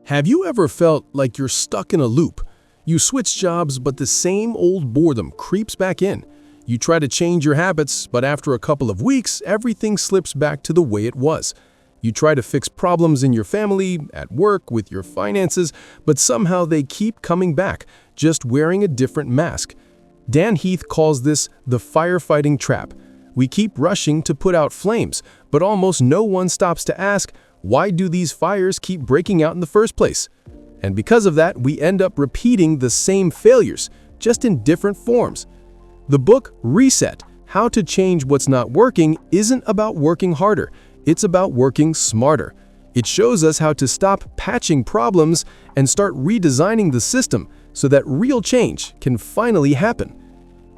Have you ever felt like you're stuck in a loop? You switch jobs, but the same old boredom creeps back in. You try to change your habits, but after a couple of weeks, everything slips back to the way it was. You try to fix problems in your family, at work, with your finances, but somehow they keep coming back, just wearing a different mask. Dan Heath calls this the firefighting trap. We keep rushing to put out flames, but almost no one stops to ask, why do these fires keep breaking out in the first place? And because of that, we end up repeating the same failures, just in different forms. The book, Reset, How to Change What's Not Working, isn't about working harder. It's about working smarter. It shows us how to stop patching problems and start redesigning the system so that real change can finally happen.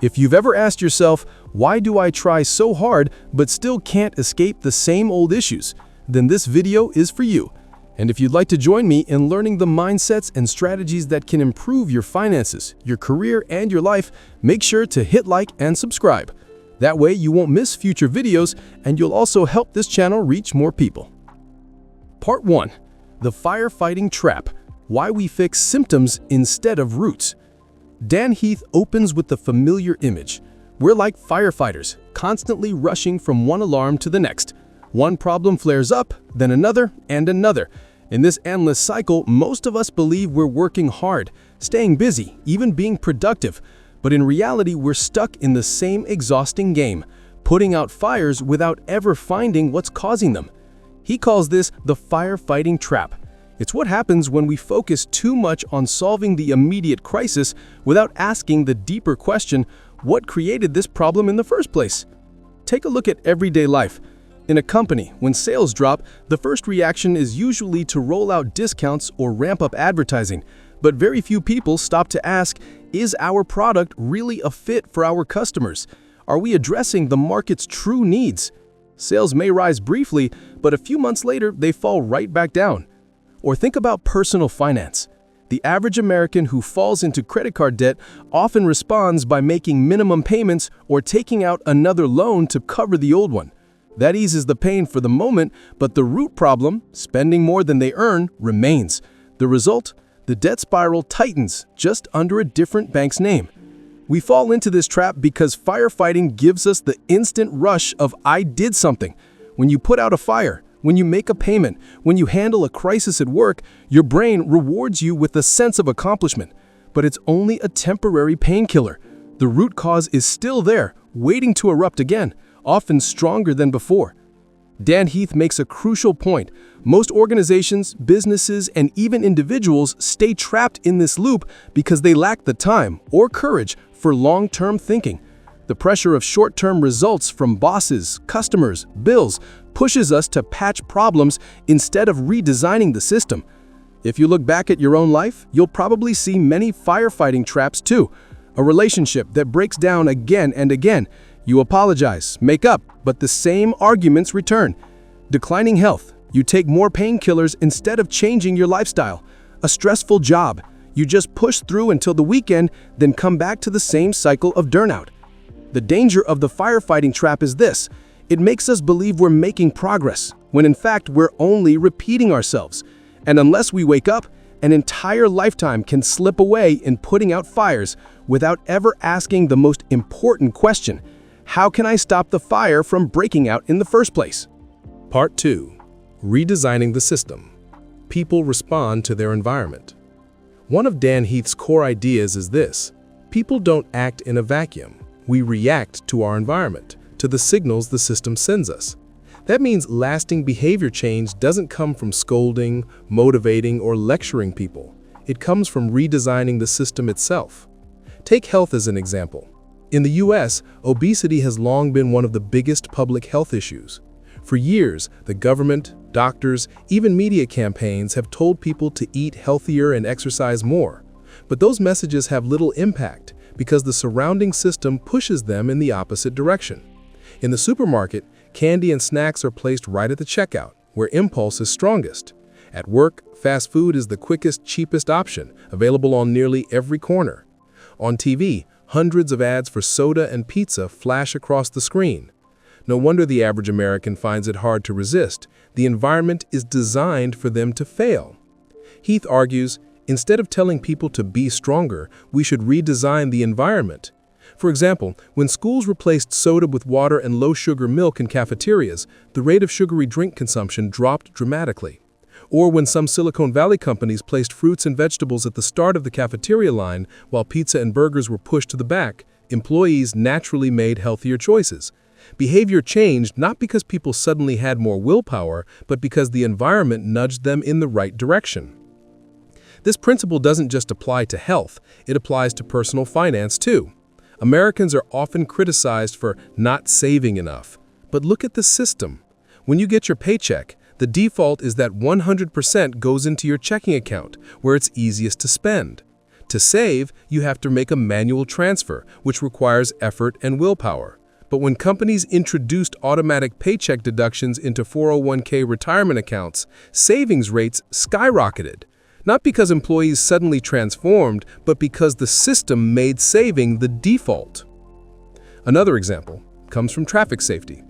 If you've ever asked yourself, why do I try so hard but still can't escape the same old issues? Then this video is for you. And if you'd like to join me in learning the mindsets and strategies that can improve your finances, your career, and your life, make sure to hit like and subscribe. That way you won't miss future videos and you'll also help this channel reach more people. Part 1. The Firefighting Trap. Why we fix symptoms instead of roots. Dan Heath opens with the familiar image. We're like firefighters, constantly rushing from one alarm to the next. One problem flares up, then another and another. In this endless cycle, most of us believe we're working hard, staying busy, even being productive. But in reality, we're stuck in the same exhausting game, putting out fires without ever finding what's causing them. He calls this the firefighting trap. It's what happens when we focus too much on solving the immediate crisis without asking the deeper question, what created this problem in the first place? Take a look at everyday life. In a company, when sales drop, the first reaction is usually to roll out discounts or ramp up advertising. But very few people stop to ask, is our product really a fit for our customers? Are we addressing the market's true needs? Sales may rise briefly, but a few months later, they fall right back down. Or think about personal finance. The average American who falls into credit card debt often responds by making minimum payments or taking out another loan to cover the old one. That eases the pain for the moment, but the root problem, spending more than they earn, remains. The result? The debt spiral tightens, just under a different bank's name. We fall into this trap because firefighting gives us the instant rush of I did something. When you put out a fire, when you make a payment, when you handle a crisis at work, your brain rewards you with a sense of accomplishment. But it's only a temporary painkiller. The root cause is still there, waiting to erupt again, often stronger than before. Dan Heath makes a crucial point. Most organizations, businesses, and even individuals stay trapped in this loop because they lack the time or courage for long-term thinking. The pressure of short-term results from bosses, customers, bills pushes us to patch problems instead of redesigning the system. If you look back at your own life, you'll probably see many firefighting traps too. A relationship that breaks down again and again. You apologize, make up, but the same arguments return. Declining health. You take more painkillers instead of changing your lifestyle. A stressful job. You just push through until the weekend, then come back to the same cycle of burnout. The danger of the firefighting trap is this. It makes us believe we're making progress, when in fact we're only repeating ourselves. And unless we wake up, an entire lifetime can slip away in putting out fires without ever asking the most important question. How can I stop the fire from breaking out in the first place? Part 2. Redesigning the system. People respond to their environment. One of Dan Heath's core ideas is this. People don't act in a vacuum. We react to our environment, to the signals the system sends us. That means lasting behavior change doesn't come from scolding, motivating, or lecturing people. It comes from redesigning the system itself. Take health as an example. In the US, obesity has long been one of the biggest public health issues. For years, the government, doctors, even media campaigns have told people to eat healthier and exercise more. But those messages have little impact because the surrounding system pushes them in the opposite direction. In the supermarket, candy and snacks are placed right at the checkout, where impulse is strongest. At work, fast food is the quickest, cheapest option, available on nearly every corner. On TV, hundreds of ads for soda and pizza flash across the screen. No wonder the average American finds it hard to resist. The environment is designed for them to fail. Heath argues, instead of telling people to be stronger, we should redesign the environment. For example, when schools replaced soda with water and low-sugar milk in cafeterias, the rate of sugary drink consumption dropped dramatically. Or when some Silicon Valley companies placed fruits and vegetables at the start of the cafeteria line while pizza and burgers were pushed to the back, employees naturally made healthier choices. Behavior changed not because people suddenly had more willpower, but because the environment nudged them in the right direction. This principle doesn't just apply to health, it applies to personal finance too. Americans are often criticized for not saving enough. But look at the system. When you get your paycheck, the default is that 100% goes into your checking account, where it's easiest to spend. To save, you have to make a manual transfer, which requires effort and willpower. But when companies introduced automatic paycheck deductions into 401k retirement accounts, savings rates skyrocketed. Not because employees suddenly transformed, but because the system made saving the default. Another example comes from traffic safety.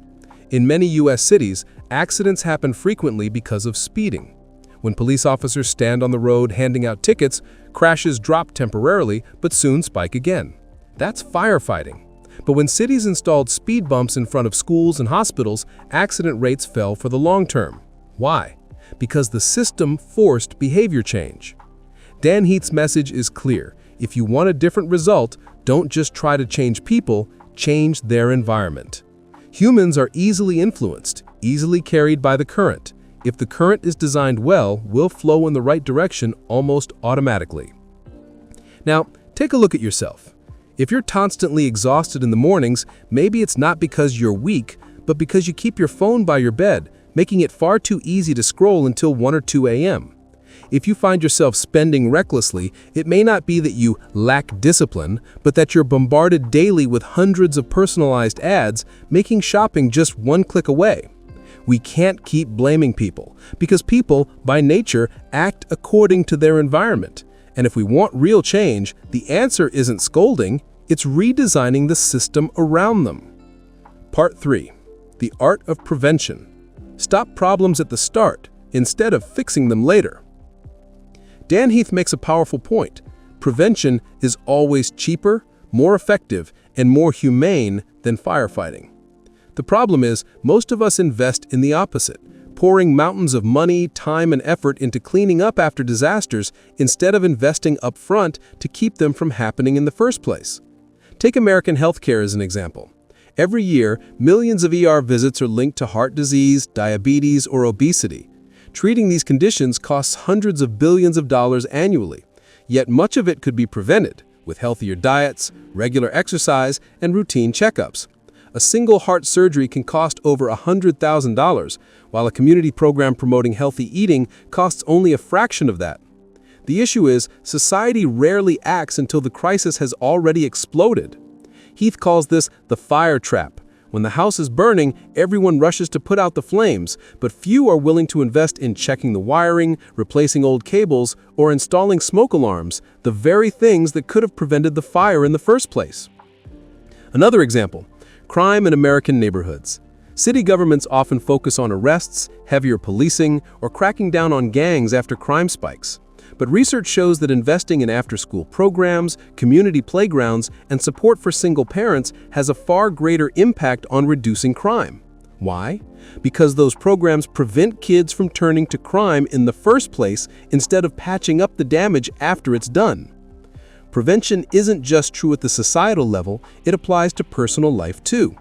In many U.S. cities, accidents happen frequently because of speeding. When police officers stand on the road handing out tickets, crashes drop temporarily but soon spike again. That's firefighting. But when cities installed speed bumps in front of schools and hospitals, accident rates fell for the long term. Why? Because the system forced behavior change. Dan Heath's message is clear. If you want a different result, don't just try to change people, change their environment. Humans are easily influenced, easily carried by the current. If the current is designed well, we'll flow in the right direction almost automatically. Now, take a look at yourself. If you're constantly exhausted in the mornings, maybe it's not because you're weak, but because you keep your phone by your bed, making it far too easy to scroll until 1 or 2 a.m. If you find yourself spending recklessly, it may not be that you lack discipline, but that you're bombarded daily with hundreds of personalized ads, making shopping just one click away. We can't keep blaming people, because people, by nature, act according to their environment. And if we want real change, the answer isn't scolding, it's redesigning the system around them. Part 3. The art of prevention. Stop problems at the start, instead of fixing them later. Dan Heath makes a powerful point. Prevention is always cheaper, more effective, and more humane than firefighting. The problem is, most of us invest in the opposite, pouring mountains of money, time, and effort into cleaning up after disasters instead of investing up front to keep them from happening in the first place. Take American healthcare as an example. Every year, millions of ER visits are linked to heart disease, diabetes, or obesity. Treating these conditions costs hundreds of billions of dollars annually, yet much of it could be prevented with healthier diets, regular exercise, and routine checkups. A single heart surgery can cost over $100,000, while a community program promoting healthy eating costs only a fraction of that. The issue is, society rarely acts until the crisis has already exploded. Heath calls this the fire trap. When the house is burning, everyone rushes to put out the flames, but few are willing to invest in checking the wiring, replacing old cables, or installing smoke alarms, the very things that could have prevented the fire in the first place. Another example, crime in American neighborhoods. City governments often focus on arrests, heavier policing, or cracking down on gangs after crime spikes. But research shows that investing in after-school programs, community playgrounds, and support for single parents has a far greater impact on reducing crime. Why? Because those programs prevent kids from turning to crime in the first place instead of patching up the damage after it's done. Prevention isn't just true at the societal level, it applies to personal life too.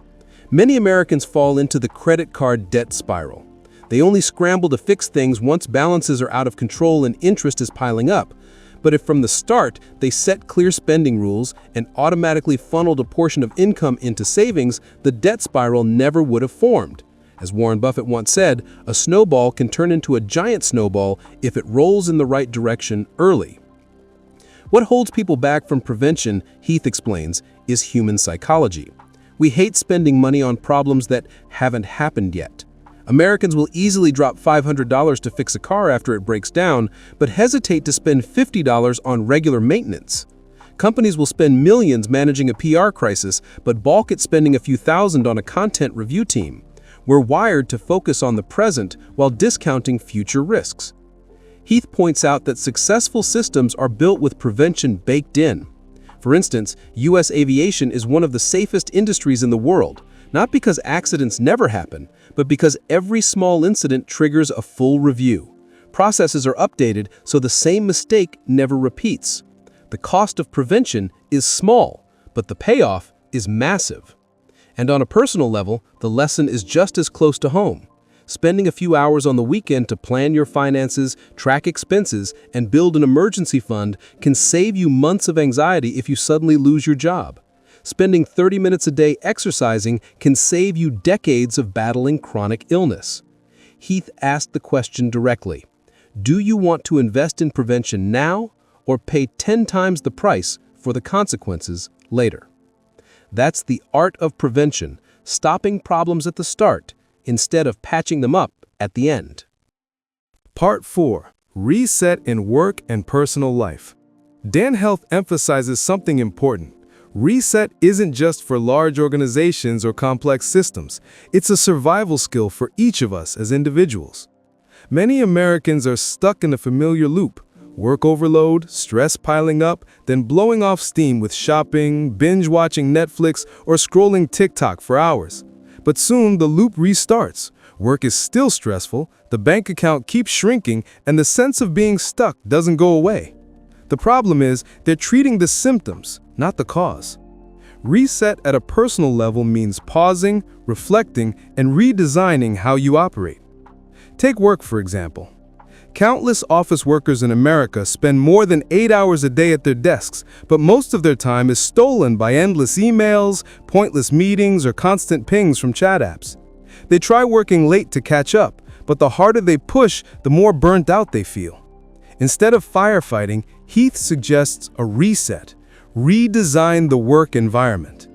Many Americans fall into the credit card debt spiral. They only scramble to fix things once balances are out of control and interest is piling up. But if from the start they set clear spending rules and automatically funneled a portion of income into savings, the debt spiral never would have formed. As Warren Buffett once said, a snowball can turn into a giant snowball if it rolls in the right direction early. What holds people back from prevention, Heath explains, is human psychology. We hate spending money on problems that haven't happened yet. Americans will easily drop $500 to fix a car after it breaks down, but hesitate to spend $50 on regular maintenance. Companies will spend millions managing a PR crisis, but balk at spending a few thousand on a content review team. We're wired to focus on the present while discounting future risks. Heath points out that successful systems are built with prevention baked in. For instance, U.S. aviation is one of the safest industries in the world, not because accidents never happen, but because every small incident triggers a full review. Processes are updated so the same mistake never repeats. The cost of prevention is small, but the payoff is massive. And on a personal level, the lesson is just as close to home. Spending a few hours on the weekend to plan your finances, track expenses, and build an emergency fund can save you months of anxiety if you suddenly lose your job. Spending 30 minutes a day exercising can save you decades of battling chronic illness. Heath asked the question directly: do you want to invest in prevention now or pay 10 times the price for the consequences later? That's the art of prevention, stopping problems at the start instead of patching them up at the end. Part 4. Reset in Work and Personal Life. Dan Heath emphasizes something important. Reset isn't just for large organizations or complex systems. It's a survival skill for each of us as individuals. Many Americans are stuck in a familiar loop: work overload, stress piling up, then blowing off steam with shopping, binge-watching Netflix, or scrolling TikTok for hours. But soon the loop restarts. Work is still stressful, the bank account keeps shrinking, and the sense of being stuck doesn't go away. The problem is they're treating the symptoms, not the cause. Reset at a personal level means pausing, reflecting, and redesigning how you operate. Take work, for example. Countless office workers in America spend more than 8 hours a day at their desks, but most of their time is stolen by endless emails, pointless meetings, or constant pings from chat apps. They try working late to catch up, but the harder they push, the more burnt out they feel. Instead of firefighting, Heath suggests a reset. Redesign the work environment.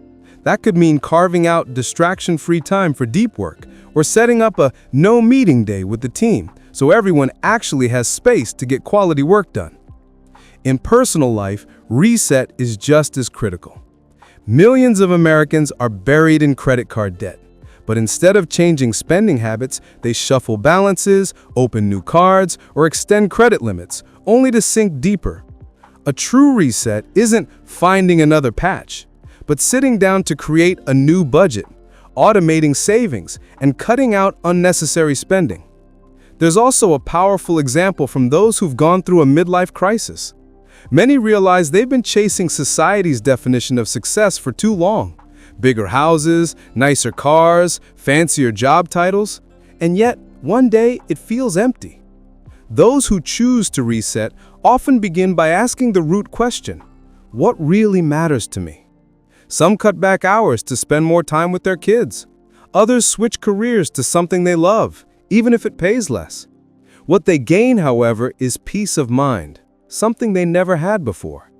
That could mean carving out distraction-free time for deep work, or setting up a no-meeting day with the team, so everyone actually has space to get quality work done. In personal life, reset is just as critical. Millions of Americans are buried in credit card debt, but instead of changing spending habits, they shuffle balances, open new cards, or extend credit limits, only to sink deeper. A true reset isn't finding another patch, but sitting down to create a new budget, automating savings, and cutting out unnecessary spending. There's also a powerful example from those who've gone through a midlife crisis. Many realize they've been chasing society's definition of success for too long. Bigger houses, nicer cars, fancier job titles, and yet one day it feels empty. Those who choose to reset often begin by asking the root question: what really matters to me? Some cut back hours to spend more time with their kids. Others switch careers to something they love, even if it pays less. What they gain, however, is peace of mind, something they never had before.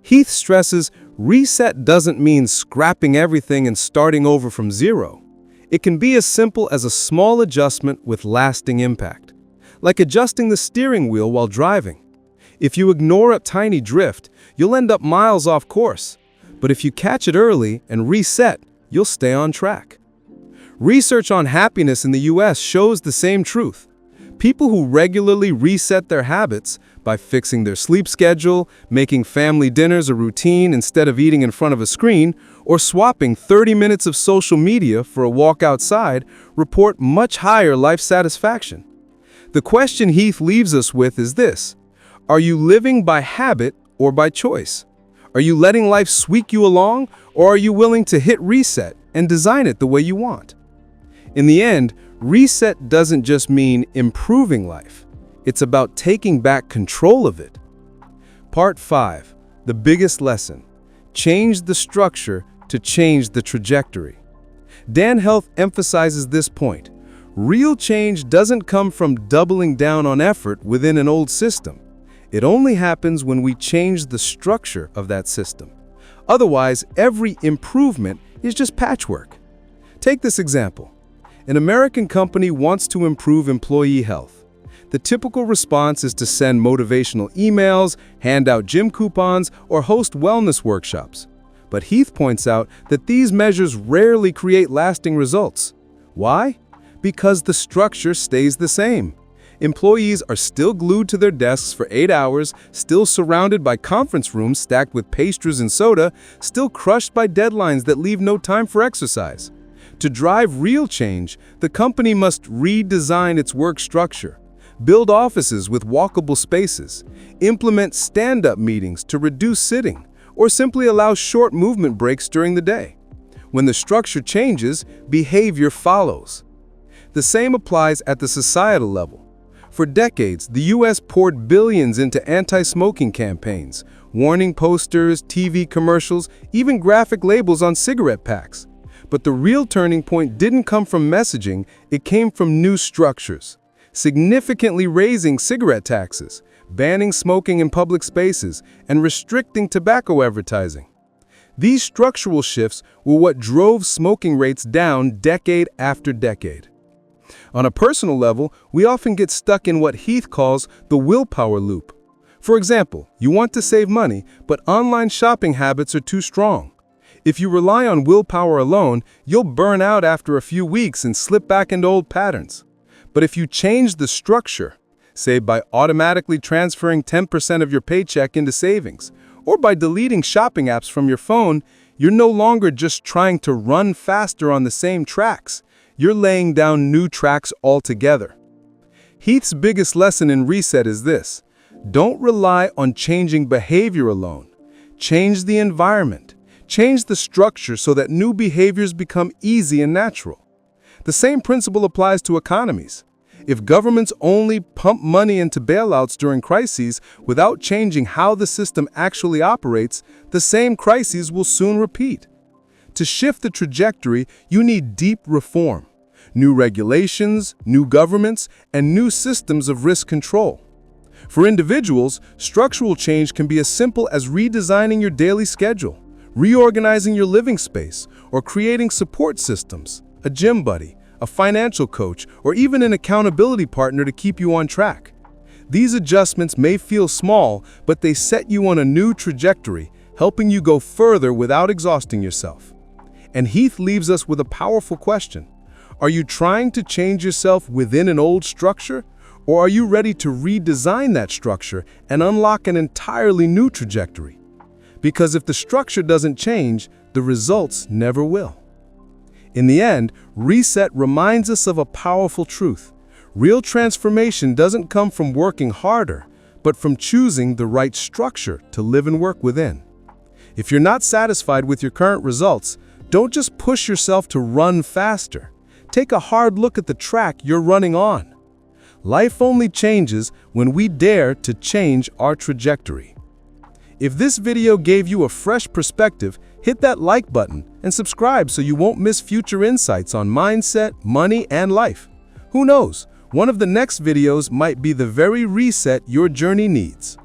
Heath stresses reset doesn't mean scrapping everything and starting over from zero. It can be as simple as a small adjustment with lasting impact, like adjusting the steering wheel while driving. If you ignore a tiny drift, you'll end up miles off course. But if you catch it early and reset, you'll stay on track. Research on happiness in the US shows the same truth. People who regularly reset their habits by fixing their sleep schedule, making family dinners a routine instead of eating in front of a screen, or swapping 30 minutes of social media for a walk outside report much higher life satisfaction. The question Heath leaves us with is this: are you living by habit or by choice? Are you letting life sweep you along, or are you willing to hit reset and design it the way you want? In the end, reset doesn't just mean improving life. It's about taking back control of it. Part 5. The biggest lesson. Change the structure to change the trajectory. Dan Heath emphasizes this point. Real change doesn't come from doubling down on effort within an old system. It only happens when we change the structure of that system. Otherwise, every improvement is just patchwork. Take this example. An American company wants to improve employee health. The typical response is to send motivational emails, hand out gym coupons, or host wellness workshops. But Heath points out that these measures rarely create lasting results. Why? Because the structure stays the same. Employees are still glued to their desks for 8 hours, still surrounded by conference rooms stacked with pastries and soda, still crushed by deadlines that leave no time for exercise. To drive real change, the company must redesign its work structure, build offices with walkable spaces, implement stand-up meetings to reduce sitting, or simply allow short movement breaks during the day. When the structure changes, behavior follows. The same applies at the societal level. For decades, the U.S. poured billions into anti-smoking campaigns, warning posters, TV commercials, even graphic labels on cigarette packs. But the real turning point didn't come from messaging, it came from new structures. Significantly raising cigarette taxes, banning smoking in public spaces, and restricting tobacco advertising. These structural shifts were what drove smoking rates down decade after decade. On a personal level, we often get stuck in what Heath calls the willpower loop. For example, you want to save money, but online shopping habits are too strong. If you rely on willpower alone, you'll burn out after a few weeks and slip back into old patterns. But if you change the structure, say by automatically transferring 10% of your paycheck into savings, or by deleting shopping apps from your phone, you're no longer just trying to run faster on the same tracks. You're laying down new tracks altogether. Heath's biggest lesson in Reset is this: don't rely on changing behavior alone. Change the environment. Change the structure so that new behaviors become easy and natural. The same principle applies to economies. If governments only pump money into bailouts during crises without changing how the system actually operates, the same crises will soon repeat. To shift the trajectory, you need deep reform, new regulations, new governments, and new systems of risk control. For individuals, structural change can be as simple as redesigning your daily schedule, reorganizing your living space, or creating support systems, a gym buddy, a financial coach, or even an accountability partner to keep you on track. These adjustments may feel small, but they set you on a new trajectory, helping you go further without exhausting yourself. And Heath leaves us with a powerful question. Are you trying to change yourself within an old structure, or are you ready to redesign that structure and unlock an entirely new trajectory? Because if the structure doesn't change, the results never will. In the end, Reset reminds us of a powerful truth. Real transformation doesn't come from working harder, but from choosing the right structure to live and work within. If you're not satisfied with your current results, don't just push yourself to run faster. Take a hard look at the track you're running on. Life only changes when we dare to change our trajectory. If this video gave you a fresh perspective, hit that like button and subscribe so you won't miss future insights on mindset, money, and life. Who knows, one of the next videos might be the very reset your journey needs.